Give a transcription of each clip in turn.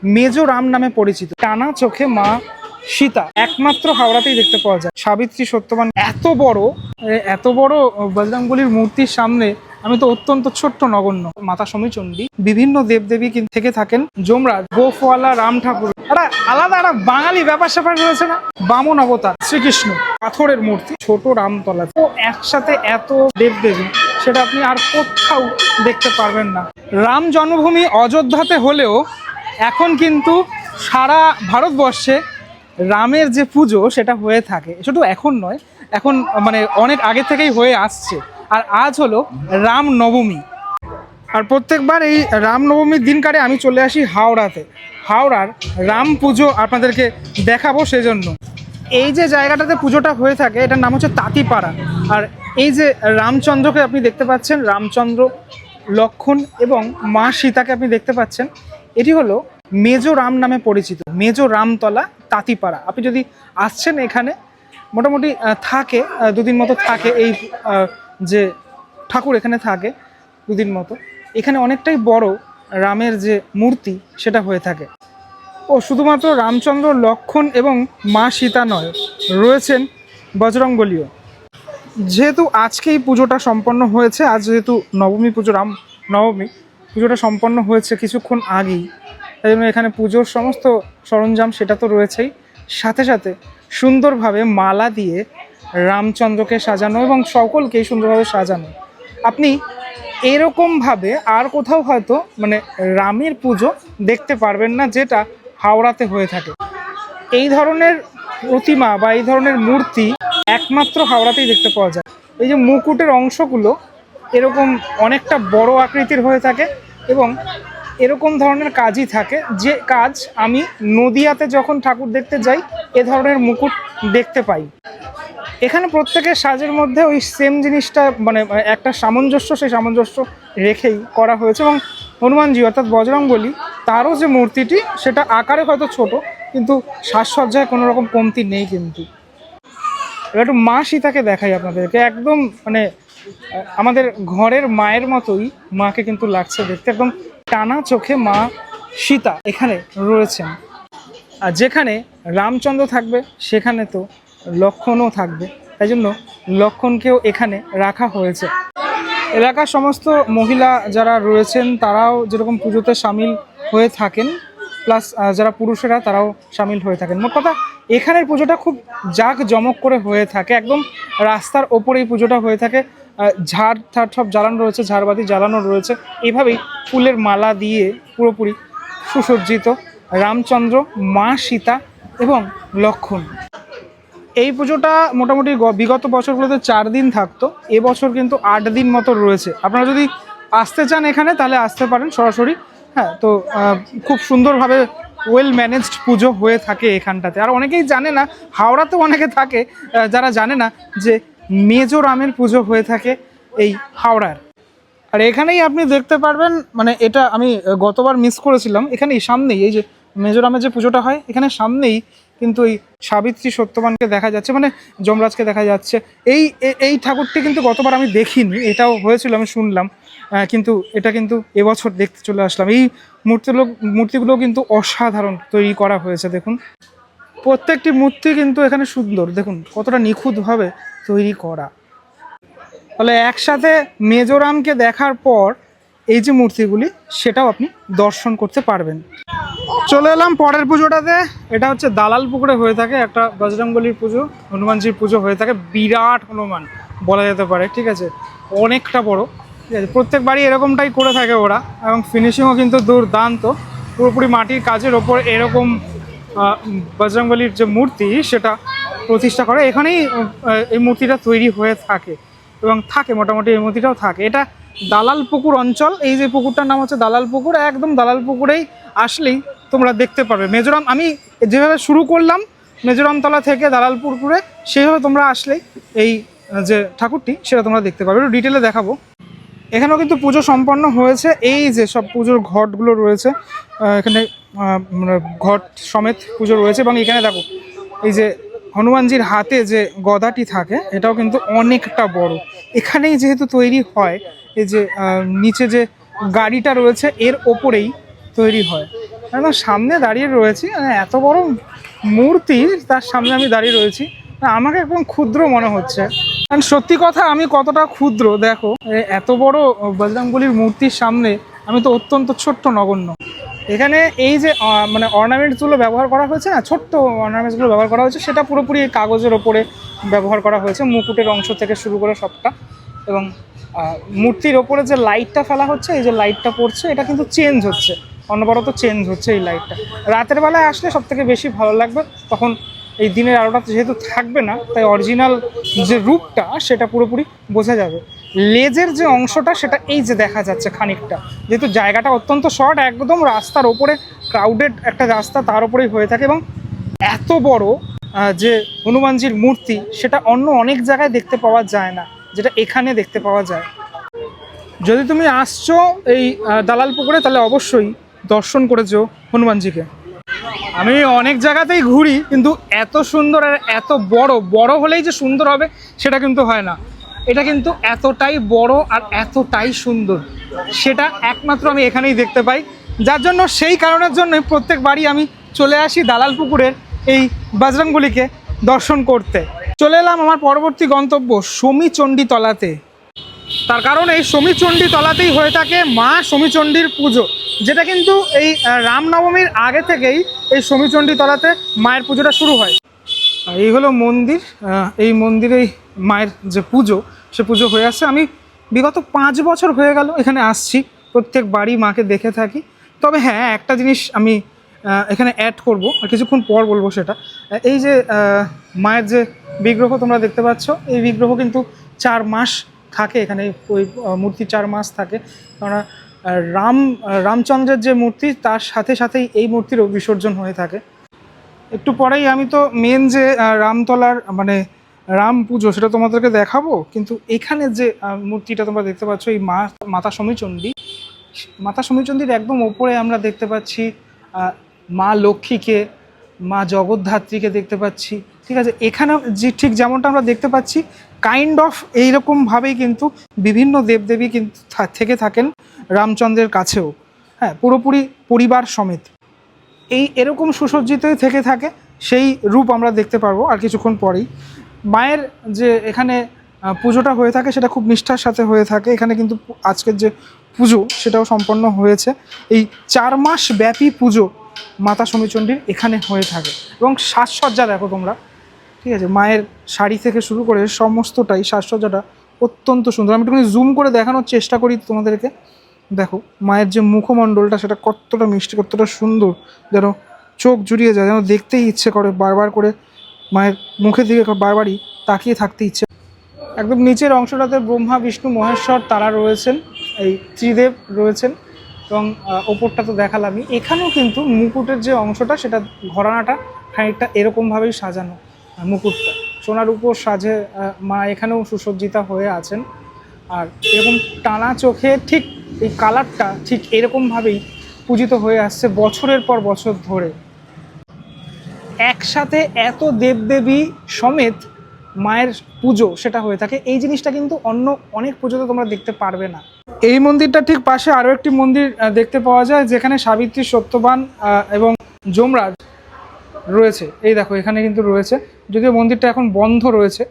মেজো রাম নামে পরিচিত। টানা চোখে মা সীতা একমাত্র হাওড়াতেই দেখতে পাওয়া যায়। সাবিত্রী সত্যবান এত বড় বজরংবলীর মূর্তির সামনে আমি তো অত্যন্ত ছোট্ট নগণ্য। মাতা সমীচণ্ডী, বিভিন্ন দেবদেবী কিন্তু থেকে থাকেন, যমরাজ, গোফওয়ালা, রাম ঠাকুর, আলাদা একটা বাঙালি ব্যাপার স্যাপার রয়েছে না। বামন অবতার শ্রীকৃষ্ণ, পাথরের মূর্তি, ছোট রামতলা, তো একসাথে এত দেবদেবী সেটা আপনি আর কোথাও দেখতে পারবেন না। রাম জন্মভূমি অযোধ্যাতে হলেও এখন কিন্তু সারা ভারতবর্ষে রামের যে পুজো সেটা হয়ে থাকে। শুধু এখন নয়, এখন মানে অনেক আগে থেকেই হয়ে আসছে। আর আজ হলো রাম নবমী। আর প্রত্যেকবার এই রামনবমীর দিনকারে আমি চলে আসি হাওড়াতে। হাওড়ার রাম পুজো আপনাদেরকে দেখাবো। সেজন্য এই যে জায়গাটাতে পুজোটা হয়ে থাকে এটার নাম হচ্ছে তাঁতিপাড়া। আর এই যে রামচন্দ্রকে আপনি দেখতে পাচ্ছেন, রামচন্দ্র, লক্ষণ এবং মা সীতাকে আপনি দেখতে পাচ্ছেন, এটি হলো মেজো রাম নামে পরিচিত। মেজো রামতলা, তাঁতিপাড়া। আপনি যদি আসছেন এখানে মোটামুটি থাকে দুদিন মতো থাকে। এই যে ঠাকুর এখানে থাকে দুদিন মতো। এখানে অনেকটাই বড় রামের যে মূর্তি সেটা হয়ে থাকে। ও শুধুমাত্র রামচন্দ্র, লক্ষণ এবং মা সীতা নয়, রয়েছেন বজরংবলীও। যেহেতু আজকেই পুজোটা সম্পন্ন হয়েছে, আজ যেহেতু নবমী পুজো, রাম নবমী পুজোটা সম্পন্ন হয়েছে কিছুক্ষণ আগেই, তাই জন্য এখানে পুজোর সমস্ত সরঞ্জাম সেটা তো রয়েছেই, সাথে সাথে সুন্দরভাবে মালা দিয়ে রামচন্দ্রকে সাজানো এবং সকলকেই সুন্দরভাবে সাজানো। আপনি এরকমভাবে আর কোথাও হয়তো মানে রামের পুজো দেখতে পারবেন না যেটা হাওড়াতে হয়ে থাকে। এই ধরনের প্রতিমা বা এই ধরনের মূর্তি একমাত্র হাওড়াতেই দেখতে পাওয়া যায়। এই যে মুকুটের অংশগুলো এরকম অনেকটা বড় আকৃতির হয়ে থাকে এবং এরকম ধরনের কাজই থাকে, যে কাজ আমি নদিয়াতে যখন ঠাকুর দেখতে যাই এ ধরনের মুকুট দেখতে পাই। এখানে প্রত্যেকের সাজের মধ্যে ওই সেম জিনিসটা মানে একটা সামঞ্জস্য, সেই সামঞ্জস্য রেখেই করা হয়েছে। এবং হনুমানজি অর্থাৎ বজরংবলী, তারও যে মূর্তিটি সেটা আকারে হয়তো ছোট, কিন্তু সাজসজ্জায় কোনো রকম কমতি নেই। কিন্তু এবার একটু মা সীতাকে দেখাই আপনাদেরকে। একদম মানে আমাদের ঘরের মায়ের মতোই মাকে কিন্তু লাগছে দেখতে। একদম টানা চোখে মা সীতা এখানে রয়েছেন। আর যেখানে রামচন্দ্র থাকবে সেখানে তো লক্ষণও থাকবে, তাই জন্য লক্ষণকেও এখানে রাখা হয়েছে। এলাকার সমস্ত মহিলা যারা রয়েছেন তারাও যেরকম পুজোতে সামিল হয়ে থাকেন, প্লাস যারা পুরুষেরা তারাও সামিল হয়ে থাকেন। মোট কথা এখানের পুজোটা খুব জাঁকজমক করে হয়ে থাকে। একদম রাস্তার ওপরেই পুজোটা হয়ে থাকে। ঝাড় ঠাড় সব জ্বালানো রয়েছে, ঝাড়বাতি জ্বালানো রয়েছে। এইভাবেই ফুলের মালা দিয়ে পুরোপুরি সুসজ্জিত রামচন্দ্র, মা সীতা এবং লক্ষণ। এই পুজোটা মোটামুটি বিগত বছরগুলোতে 4 দিন থাকতো, এবছর কিন্তু 8 দিন মতো রয়েছে। আপনারা যদি আসতে চান এখানে তাহলে আসতে পারেন সরাসরি। হ্যাঁ, তো খুব সুন্দরভাবে ওয়েল ম্যানেজড পুজো হয়ে থাকে এখানটাতে। আর অনেকেই জানে না, হাওড়াতেও অনেকে থাকে যারা জানে না যে মেজো রামের পুজো হয়ে থাকে এই হাওড়ার। আর এখানেই আপনি দেখতে পারবেন, মানে এটা আমি গতবার মিস করেছিলাম, এখানেই সামনেই এই যে মেজোরামের যে পুজোটা হয় এখানে সামনেই কিন্তু এই সাবিত্রী সত্যবানকে দেখা যাচ্ছে, মানে যমরাজকে দেখা যাচ্ছে। এই ঠাকুরটি কিন্তু গতবার আমি দেখিনি, এটাও হয়েছিল আমি শুনলাম, কিন্তু এটা কিন্তু এবছর দেখতে চলে আসলাম। এই মূর্তিগুলো কিন্তু অসাধারণ তৈরি করা হয়েছে। দেখুন প্রত্যেকটি মূর্তি কিন্তু এখানে সুন্দর, দেখুন কতটা নিখুঁতভাবে তৈরি করা। তাহলে একসাথে মেজোরামকে দেখার পর এই যে মূর্তিগুলি সেটাও আপনি দর্শন করতে পারবেন। চলে এলাম পরের পুজোটাতে। এটা হচ্ছে দালাল পুকুরে হয়ে থাকে একটা বজরংবলীর পুজো, হনুমানজির পুজো হয়ে থাকে। বিরাট হনুমান বলা যেতে পারে, ঠিক আছে, অনেকটা বড়, ঠিক আছে। প্রত্যেকবারই এরকমটাই করে থাকে ওরা, এবং ফিনিশিংও কিন্তু দুর্দান্ত। পুরোপুরি মাটির কাজের ওপর এরকম বজরংবলীর যে মূর্তি সেটা প্রতিষ্ঠা করে। এখানেই এই মূর্তিটা তৈরি হয়ে থাকে এবং থাকে মোটামুটি এই মূর্তিটাও থাকে। এটা দালাল পুকুর অঞ্চল। এই যে পুকুরটার নাম হচ্ছে দালাল পুকুর। একদম দালাল পুকুরেই আসলেই তোমরা দেখতে পারবে মেজোরাম। আমি যেভাবে শুরু করলাম মেজোরামতলা থেকে দালাল পুকুরে, সেইভাবে তোমরা আসলেই এই যে ঠাকুরটি সেটা তোমরা দেখতে পারবে। একটু ডিটেলে দেখাবো। এখানেও কিন্তু পুজো সম্পন্ন হয়েছে। এই যে সব পুজোর ঘটগুলো রয়েছে, এখানে ঘট সমেত পুজো রয়েছে। এবং এখানে দেখো এই যে হনুমানজির হাতে যে গদাটি থাকে এটাও কিন্তু অনেকটা বড়। এখানেই যেহেতু তৈরি হয়, এই যে নিচে যে গাড়িটা রয়েছে এর ওপরেই তৈরি হয়। একদম সামনে দাঁড়িয়ে রয়েছি, মানে এত বড় মূর্তি তার সামনে আমি দাঁড়িয়ে রয়েছি, আমাকে একদম ক্ষুদ্র মনে হচ্ছে। কারণ সত্যি কথা আমি কতটা ক্ষুদ্র দেখো, এত বড় বজরংবলীর মূর্তির সামনে আমি তো অত্যন্ত ছোট্ট নগণ্য। এখানে এই যে মানে অর্নামেন্টসগুলো ব্যবহার করা হয়েছে না, ছোট্ট অর্নামেন্টসগুলো ব্যবহার করা হয়েছে, সেটা পুরোপুরি কাগজের ওপরে ব্যবহার করা হয়েছে, মুকুটের অংশ থেকে শুরু করে সবটা। এবং মূর্তির ওপরে যে লাইটটা ফেলা হচ্ছে, এই যে লাইটটা পড়ছে, এটা কিন্তু চেঞ্জ হচ্ছে, অনবরত চেঞ্জ হচ্ছে এই লাইটটা। রাতের বেলায় আসলে সব থেকে বেশি ভালো লাগবে, তখন এই দিনের আলোটা যেহেতু থাকবে না, তাই অরিজিনাল যে রূপটা সেটা পুরোপুরি বোঝা যাবে। লেজের যে অংশটা সেটা এই যে দেখা যাচ্ছে খানিকটা, যেহেতু জায়গাটা অত্যন্ত শর্ট, একদম রাস্তার ওপরে, ক্রাউডেড একটা রাস্তা, তার উপরেই হয়ে থাকে। এবং এত বড় যে হনুমানজির মূর্তি সেটা অন্য অনেক জায়গায় দেখতে পাওয়া যায় না, যেটা এখানে দেখতে পাওয়া যায়। যদি তুমি আসছো এই দালাল পুকুরে, তাহলে অবশ্যই দর্শন করেছো হনুমানজিকে। আমি অনেক জায়গাতেই ঘুরি, কিন্তু এত সুন্দর আর এত বড়, বড় হলেই যে সুন্দর হবে সেটা কিন্তু হয় না। এটা কিন্তু এতটাই বড় আর এতটাই সুন্দর, সেটা একমাত্র আমি এখানেই দেখতে পাই। যার জন্য সেই কারণের জন্যই প্রত্যেকবারই আমি চলে আসি দালাল পুকুরের এই বজরংবলীকে দর্শন করতে। চলে এলাম আমার পরবর্তী গন্তব্য সমীচণ্ডী তলাতে। তার কারণ এই সমীচণ্ডী তলাতেই হয়ে থাকে মা সমীচণ্ডীর পুজো, যেটা কিন্তু এই রামনবমীর আগে থেকেই এই সমীচণ্ডী তলাতে মায়ের পুজোটা শুরু হয়। এই হলো মন্দির, এই মন্দিরেই মায়ের যে পুজো, সে পুজো হয়ে আসছে। আমি বিগত 5 বছর হয়ে গেল এখানে আসছি, প্রত্যেক বাড়ি মাকে দেখে থাকি। তবে হ্যাঁ, একটা জিনিস আমি এখানে অ্যাড করব, কিছুক্ষণ পর বলবো সেটা। এই যে মায়ের যে বিগ্রহ তোমরা দেখতে পাচ্ছ, এই বিগ্রহ কিন্তু 4 মাস থাকে এখানে, ওই মূর্তি 4 মাস থাকে। কেননা রামচন্দ্রের যে মূর্তি, তার সাথে সাথেই এই মূর্তিরও বিসর্জন হয়ে থাকে। একটু পরেই আমি তো মেন যে রামতলার মানে রাম পুজো সেটা তোমাদেরকে দেখাবো, কিন্তু এখানে যে মূর্তিটা তোমরা দেখতে পাচ্ছ, এই মাতা সমীচণ্ডী, মাতা সমীচণ্ডীর একদম ওপরে আমরা দেখতে পাচ্ছি মা লক্ষ্মীকে, মা জগদ্ধাত্রীকে দেখতে পাচ্ছি। ঠিক আছে, এখানে যে ঠিক যেমনটা আমরা দেখতে পাচ্ছি, কাইন্ড অফ এইরকমভাবেই কিন্তু বিভিন্ন দেবদেবী কিন্তু থেকে থাকেন রামচন্দ্রের কাছেও। হ্যাঁ, পুরোপুরি পরিবার সমেত এরকম সুসজ্জিতই থেকে থাকে, সেই রূপ আমরা দেখতে পারবো আর কিছুক্ষণ পরেই। মায়ের যে এখানে পুজোটা হয়ে থাকে সেটা খুব নিষ্ঠার সাথে হয়ে থাকে। এখানে কিন্তু আজকের যে পুজো সেটাও সম্পন্ন হয়েছে। এই 4 মাস ব্যাপী পুজো মাতা সমীচণ্ডীর এখানে হয়ে থাকে। এবং সাজসজ্জা দেখো তোমরা, ঠিক আছে, মায়ের শাড়ি থেকে শুরু করে সমস্তটাই, সাজসজ্জাটা অত্যন্ত সুন্দর। আমি একটুখানি জুম করে দেখানোর চেষ্টা করি তোমাদেরকে। দেখো মায়ের যে মুখমণ্ডলটা, সেটা কতটা মিষ্টি, কতটা সুন্দর, যেন চোখ জুড়িয়ে যায়, যেন দেখতেই ইচ্ছে করে, বারবার করে মায়ের মুখের দিকে বারবারই তাকিয়ে থাকতে ইচ্ছে। একদম নিচের অংশটাতে ব্রহ্মা বিষ্ণু মহেশ্বর তারা রয়েছেন, এই ত্রিদেব রয়েছেন। এবং ওপরটা তো দেখালামই, এখানেও কিন্তু মুকুটের যে অংশটা, সেটা ঘরানাটা খানিকটা এরকমভাবেই সাজানো। মুকুটটা সোনার উপর সাজে মা এখানেও সুসজ্জিতা হয়ে আছেন। আর এরকম টানা চোখে ঠিক এই কালারটা ঠিক এরকমভাবেই পূজিত হয়ে আসছে বছরের পর বছর ধরে। একসাথে এত দেবদেবী সমেত মায়ের পুজো সেটা হয়ে থাকে, এই জিনিসটা কিন্তু অন্য অনেক পুজোতে তোমরা দেখতে পারবে না। এই মন্দিরটা ঠিক পাশে আরও একটি মন্দির দেখতে পাওয়া যায়, যেখানে সাবিত্রী, সত্যবান এবং যমরাজ রয়েছে। এই দেখো এখানে কিন্তু রয়েছে, যদিও মন্দিরটা এখন বন্ধ রয়েছে।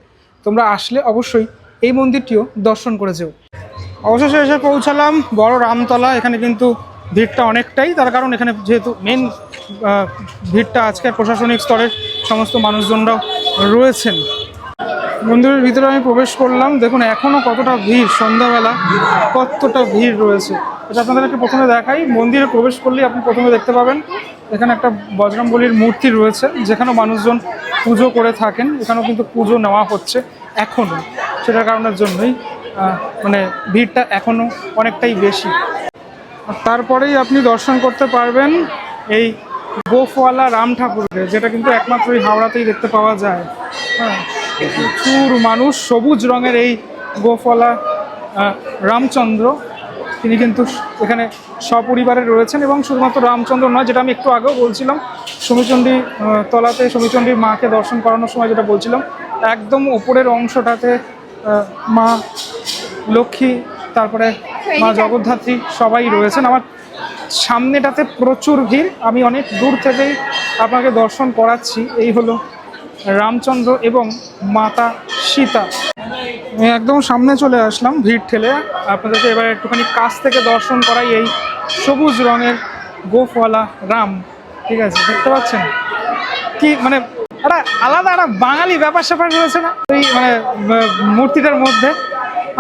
তোমরা আসলে অবশ্যই এই মন্দিরটিও দর্শন করে যেও। অবশেষে এসে পৌঁছালাম বড় রামতলা। এখানে কিন্তু ভিড়টা অনেকটাই, তার কারণ এখানে যেহেতু মেন ভিড়টা আজকে প্রশাসনিক স্তরের সমস্ত মানুষজনরাও রয়েছেন। মন্দিরের ভিতরে আমি প্রবেশ করলাম, দেখুন এখনও কতটা ভিড়, সন্ধ্যাবেলা কতটা ভিড় রয়েছে। এটা আপনাদেরকে প্রথমে দেখাই। মন্দিরে প্রবেশ করলেই আপনি প্রথমে দেখতে পাবেন এখানে একটা বজরংবলীর মূর্তি রয়েছে, যেখানেও মানুষজন পুজো করে থাকেন। এখানেও কিন্তু পুজো নেওয়া হচ্ছে এখনও, সেটার কারণের জন্যই মানে ভিড়টা এখনও অনেকটাই বেশি। তারপরেই আপনি দর্শন করতে পারবেন এই গোফওয়ালা রাম ঠাকুরকে, যেটা কিন্তু একমাত্র এই হাওড়াতেই দেখতে পাওয়া যায়। হ্যাঁ, প্রচুর মানুষ, সবুজ রঙের এই গোফওয়ালা রামচন্দ্র, তিনি কিন্তু এখানে সপরিবারে রয়েছেন। এবং শুধুমাত্র রামচন্দ্র নয়, যেটা আমি একটু আগেও বলছিলাম, সমীচণ্ডী তলাতে সমীচণ্ডীর মাকে দর্শন করানোর সময় যেটা বলছিলাম, একদম ওপরের অংশটাতে মা লক্ষ্মী, তারপরে মা জগদ্ধাত্রী সবাই রয়েছেন। আমার সামনেটাতে প্রচুর ভিড়, আমি অনেক দূর থেকেই আপনাকে দর্শন করাচ্ছি। এই হলো রামচন্দ্র এবং মাতা সীতা। আমি একদম সামনে চলে আসলাম ভিড় ঠেলে, আপনাদেরকে এবার একটুখানি কাছ থেকে দর্শন করাই এই সবুজ রঙের গোফওয়ালা রাম। ঠিক আছে, দেখতে পাচ্ছেন কি মানে একটা আলাদা একটা বাঙালি ব্যাপার স্যাপার রয়েছে না এই মানে মূর্তিটার মধ্যে,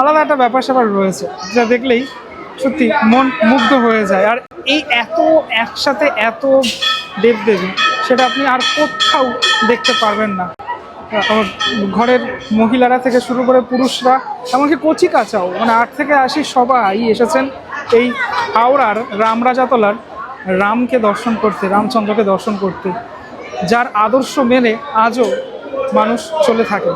আলাদা একটা ব্যাপার স্যাপার রয়েছে যা দেখলেই সত্যি মন মুগ্ধ হয়ে যায়। আর এই এত একসাথে এত দেবদেবী সেটা আপনি আর কোথাও দেখতে পারবেন না। ঘরের মহিলারা থেকে শুরু করে পুরুষরা, এমনকি কচি কাচাও, মানে 8 থেকে 80 সবাই এসেছেন এই হাওড়ার রামরাজাতলার রামকে দর্শন করতে, রামচন্দ্রকে দর্শন করতে, যার আদর্শ মেনে আজও মানুষ চলে থাকে।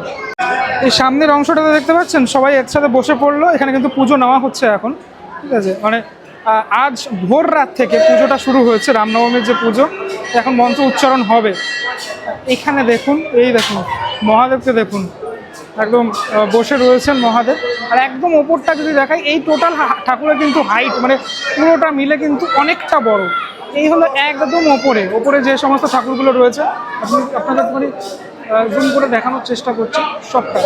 এই সামনের অংশটাতে দেখতে পাচ্ছেন সবাই একসাথে বসে পড়লো, এখানে কিন্তু পুজো নেওয়া হচ্ছে এখন। ঠিক আছে, মানে আজ ভোর রাত থেকে পুজোটা শুরু হয়েছে, রামনবমীর যে পুজো, এখন মন্ত্র উচ্চারণ হবে। এখানে দেখুন, এই দেখুন মহাদেবকে দেখুন, একদম বসে রয়েছেন মহাদেব। আর একদম ওপরটা যদি দেখাই, এই টোটাল ঠাকুরের কিন্তু হাইট মানে পুরোটা মিলে কিন্তু অনেকটা বড়। এই হলো একদম ওপরে ওপরে যে সমস্ত ঠাকুরগুলো রয়েছে, আপনাদের একটুখানি জুম করে দেখানোর চেষ্টা করছি সবটা।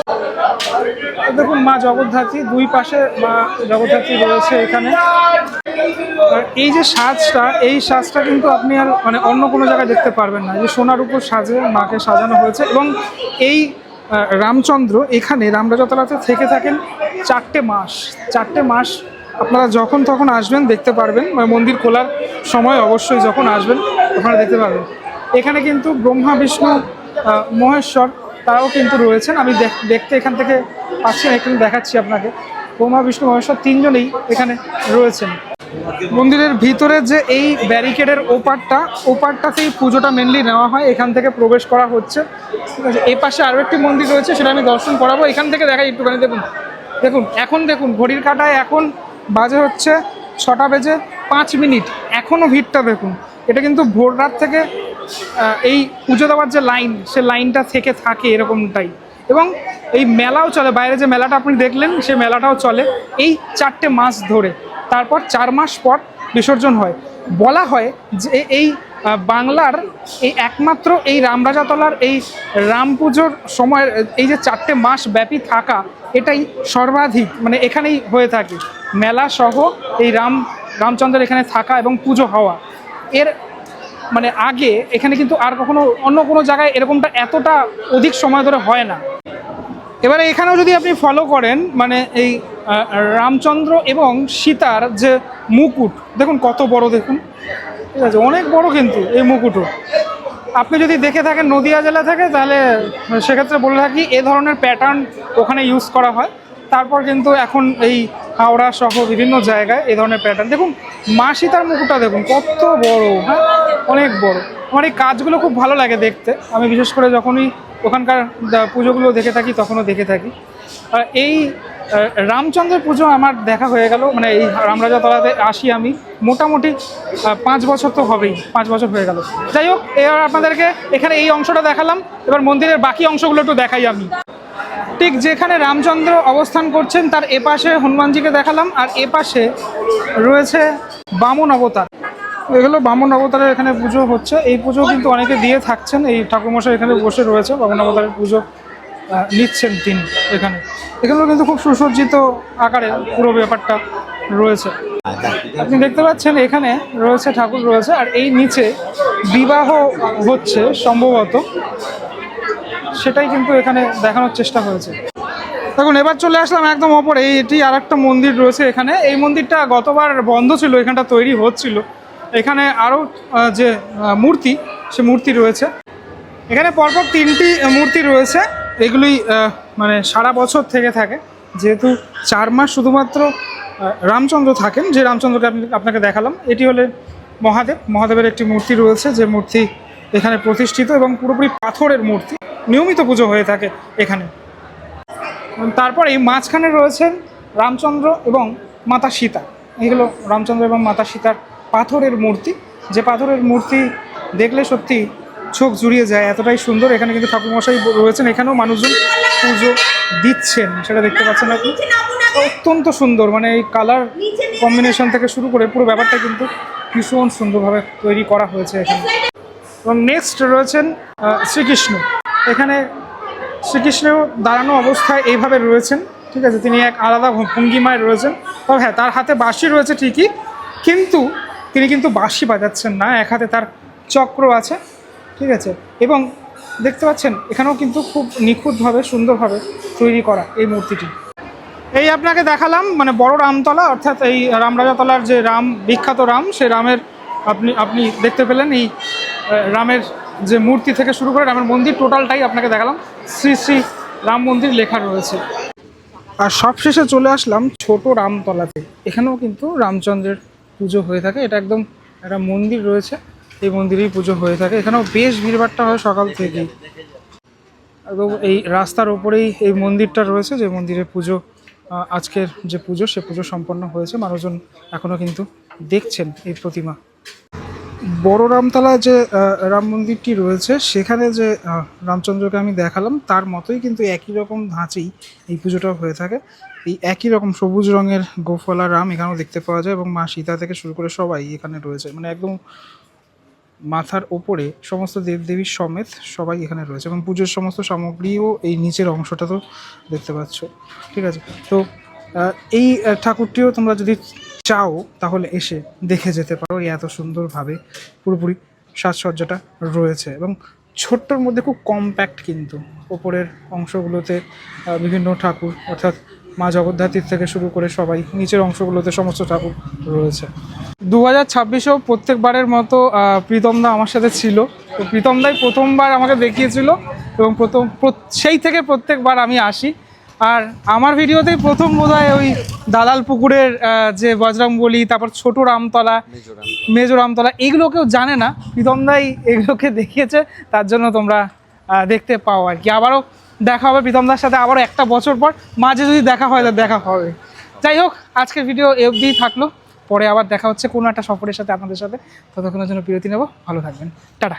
দেখুন মা জগদ্ধাত্রী, দুই পাশে মা জগদ্ধাত্রী রয়েছে এখানে। আর এই যে সাজটা, এই সাজটা কিন্তু আপনি আর মানে অন্য কোনো জায়গায় দেখতে পারবেন না। যে সোনার উপর সাজে মাকে সাজানো হয়েছে। এবং এই রামচন্দ্র এখানে রামরাজাতলাতে থেকে থাকেন 4টে মাস। 4টে মাস আপনারা যখন তখন আসবেন দেখতে পারবেন, মানে মন্দির খোলার সময় অবশ্যই যখন আসবেন আপনারা দেখতে পারবেন। এখানে কিন্তু ব্রহ্মা বিষ্ণু মহেশ্বর তারাও কিন্তু রয়েছেন। আমি দেখতে এখান থেকে পাচ্ছি, এখানে দেখাচ্ছি আপনাকে। ব্রহ্মা বিষ্ণু মহেশ্বর 3জনেই এখানে রয়েছেন। মন্দিরের ভিতরে যে এই ব্যারিকেডের ওপারটাতেই পুজোটা মেনলি নেওয়া হয়, এখান থেকে প্রবেশ করা হচ্ছে। ঠিক আছে, এই পাশে আরও একটি মন্দির রয়েছে, সেটা আমি দর্শন করাবো। এখান থেকে দেখাই একটুখানি। দেখুন দেখুন এখন দেখুন ঘড়ির কাঁটায় এখন বাজে হচ্ছে 6:05। এখনও ভিড়টা দেখুন। এটা কিন্তু ভোর রাত থেকে এই পুজো দেওয়ার যে লাইন, সে লাইনটা থেকে থাকে এরকমটাই। এবং এই মেলাও চলে, বাইরে যে মেলাটা আপনি দেখলেন সে মেলাটাও চলে এই 4টে মাস ধরে। তারপর 4 মাস পর বিসর্জন হয়। বলা হয় যে এই বাংলার এই একমাত্র এই রামরাজাতলার এই রাম পুজোর সময় এই যে 4টে মাস ব্যাপী থাকা, এটাই সর্বাধিক, মানে এখানেই হয়ে থাকে মেলা সহ এই রামচন্দ্রের এখানে থাকা এবং পুজো হওয়া। এর মানে আগে এখানে কিন্তু আর কখনো অন্য কোনো জায়গায় এরকমটা এতটা অধিক সময় ধরে হয় না। এবারে এখানেও যদি আপনি ফলো করেন, মানে এই রামচন্দ্র এবং সীতার যে মুকুট দেখুন কত বড়, দেখুন। ঠিক আছে, অনেক বড় কিন্তু এই মুকুটও। আপনি যদি দেখে থাকেন নদিয়া জেলা থেকে, তাহলে সেক্ষেত্রে বলে থাকি এ ধরনের প্যাটার্ন ওখানে ইউজ করা হয়। তারপর কিন্তু এখন এই হাওড়া সহ বিভিন্ন জায়গায় এই ধরনের প্যাটার্ন। দেখুন মা সীতার মুকুটটা দেখুন কত বড়, হ্যাঁ অনেক বড়। আমার এই কাজগুলো খুব ভালো লাগে দেখতে। আমি বিশেষ করে যখনই ওখানকার পুজোগুলো দেখে থাকি তখনও দেখে থাকি। আর এই রামচন্দ্রের পুজো আমার দেখা হয়ে গেল, মানে এই রামরাজাতলাতে আসি আমি মোটামুটি 5 বছর তো হবেই, 5 বছর হয়ে গেল। যাই হোক, এবার আপনাদেরকে এখানে এই অংশটা দেখালাম, এবার মন্দিরের বাকি অংশগুলো একটু দেখাই আমি। ঠিক যেখানে রামচন্দ্র অবস্থান করছেন তার এপাশে হনুমানজিকে দেখালাম, আর এপাশে রয়েছে বামন অবতার। এগুলো বামন অবতারের এখানে পুজো হচ্ছে। এই পুজো কিন্তু অনেকে দিয়ে থাকছেন। এই ঠাকুরমশাই এখানে বসে রয়েছে, বামন অবতারের পুজো নিচ্ছেন তিনি এখানে। এখানেও কিন্তু খুব সুসজ্জিত আকারে পুরো ব্যাপারটা রয়েছে। আপনি দেখতে পাচ্ছেন এখানে রয়েছে ঠাকুর রয়েছে, আর এই নিচে বিবাহ হচ্ছে সম্ভবত, সেটাই কিন্তু এখানে দেখানোর চেষ্টা হয়েছে। দেখুন এবার চলে আসলাম একদম ওপরে। এটি আর একটা মন্দির রয়েছে এখানে। এই মন্দিরটা গতবার বন্ধ ছিল, এখানটা তৈরি হচ্ছিল। এখানে আরও যে মূর্তি, সে মূর্তি রয়েছে। এখানে পরপর 3টি মূর্তি রয়েছে। এগুলি মানে সারা বছর থেকে থাকে, যেহেতু 4 মাস শুধুমাত্র রামচন্দ্র থাকেন, যে রামচন্দ্রকে আপনাকে দেখালাম। এটি হলে মহাদেবের একটি মূর্তি রয়েছে, যে মূর্তি এখানে প্রতিষ্ঠিত এবং পুরোপুরি পাথরের মূর্তি। নিয়মিত পুজো হয়ে থাকে এখানে। তারপর এই মাঝখানে রয়েছেন রামচন্দ্র এবং মাতা সীতা। এগুলো রামচন্দ্র এবং মাতা সীতার পাথরের মূর্তি, যে পাথরের মূর্তি দেখলে সত্যি চোখ জুড়িয়ে যায়, এতটাই সুন্দর। এখানে কিন্তু ঠাকুরমশাই রয়েছেন, এখানেও মানুষজন পুজো দিচ্ছেন, সেটা দেখতে পাচ্ছেন আপনি। অত্যন্ত সুন্দর, মানে এই কালার কম্বিনেশন থেকে শুরু করে পুরো ব্যাপারটা কিন্তু ভীষণ সুন্দরভাবে তৈরি করা হয়েছে এখানে। এবং নেক্সট রয়েছেন শ্রীকৃষ্ণ। এখানে শ্রীকৃষ্ণ দাঁড়ানো অবস্থায় এইভাবে রয়েছেন, ঠিক আছে, তিনি এক আলাদা ভঙ্গিমায় রয়েছেন। তবে হ্যাঁ, তার হাতে বাঁশি রয়েছে ঠিকই, কিন্তু তিনি কিন্তু বাঁশি বাজাচ্ছেন না, এক হাতে তার চক্র আছে, ঠিক আছে। এবং দেখতে পাচ্ছেন এখানেও কিন্তু খুব নিখুঁতভাবে সুন্দরভাবে তৈরি করা এই মূর্তিটি। এই আপনাকে দেখালাম মানে বড় রামতলা, অর্থাৎ এই রামরাজাতলার যে রাম, বিখ্যাত রাম, সেই রামের আপনি দেখতে পেলেন এই রামের যে মূর্তি থেকে শুরু করে রামের মন্দির টোটালটাই আপনাকে দেখালাম। শ্রী শ্রী রাম মন্দির লেখা রয়েছে। আর সবশেষে চলে আসলাম ছোট রামতলাতে। এখানেও কিন্তু রামচন্দ্রের পুজো হয়ে থাকে। এটা একদম একটা মন্দির রয়েছে, এই মন্দিরেই পুজো হয়ে থাকে। এখানেও বেশ ভিড়ভাট্টা হয় সকাল থেকেই। এবং এই রাস্তার ওপরেই এই মন্দিরটা রয়েছে, যে মন্দিরে পুজো আজকের যে পুজো সে পুজো সম্পন্ন হয়েছে। মানুষজন এখনও কিন্তু দেখছেন এই প্রতিমা। বড় রামতলা যে রাম মন্দিরটি রয়েছে, সেখানে যে রামচন্দ্রকে আমি দেখালাম তার মতোই কিন্তু একই রকম ধাঁচেই এই পুজোটা হয়ে থাকে। এই একই রকম সবুজ রঙের গোফলা রাম এখানেও দেখতে পাওয়া যায়, এবং মা সীতা থেকে শুরু করে সবাই এখানে রয়েছে, মানে একদম মাথার ওপরে সমস্ত দেবদেবীর সমেত সবাই এখানে রয়েছে। এবং পুজোর সমস্ত সামগ্রীও এই নিচের অংশটা তো দেখতে পাচ্ছ, ঠিক আছে। তো এই ঠাকুরটিও তোমরা যদি চাও তাহলে এসে দেখে যেতে পারো। এত সুন্দরভাবে পুরোপুরি সাজসজ্জাটা রয়েছে, এবং ছোট্টর মধ্যে খুব কম্প্যাক্ট, কিন্তু ওপরের অংশগুলোতে বিভিন্ন ঠাকুর, অর্থাৎ মা জগদ্ধাত্রীর থেকে শুরু করে সবাই, নিচের অংশগুলোতে সমস্ত ঠাকুর রয়েছে। 2026-এও প্রত্যেকবারের মতো প্রীতমদা আমার সাথে ছিল। তো প্রীতমদাই প্রথমবার আমাকে দেখিয়েছিল, এবং সেই থেকে প্রত্যেকবার আমি আসি। আর আমার ভিডিওতেই প্রথম বোধহয় ওই দালাল পুকুরের যে বজরংবলী, তারপর ছোট রামতলা, মেজো রামতলা, এগুলো কেউ জানে না, প্রীতমদাই এগুলোকে দেখিয়েছে, তার জন্য তোমরা দেখতে পাও আর কি। আবারও দেখা হবে প্রীতমদার সাথে, আবারও একটা বছর পর মাঝে যদি দেখা হয় তা দেখা হবে। যাই হোক, আজকের ভিডিও এই অবধিই থাকলো। পরে আবার দেখা হচ্ছে কোনো একটা সফরের সাথে আপনাদের সাথে। ততক্ষণের জন্য বিরতি নেব। ভালো থাকবেন, টাটা।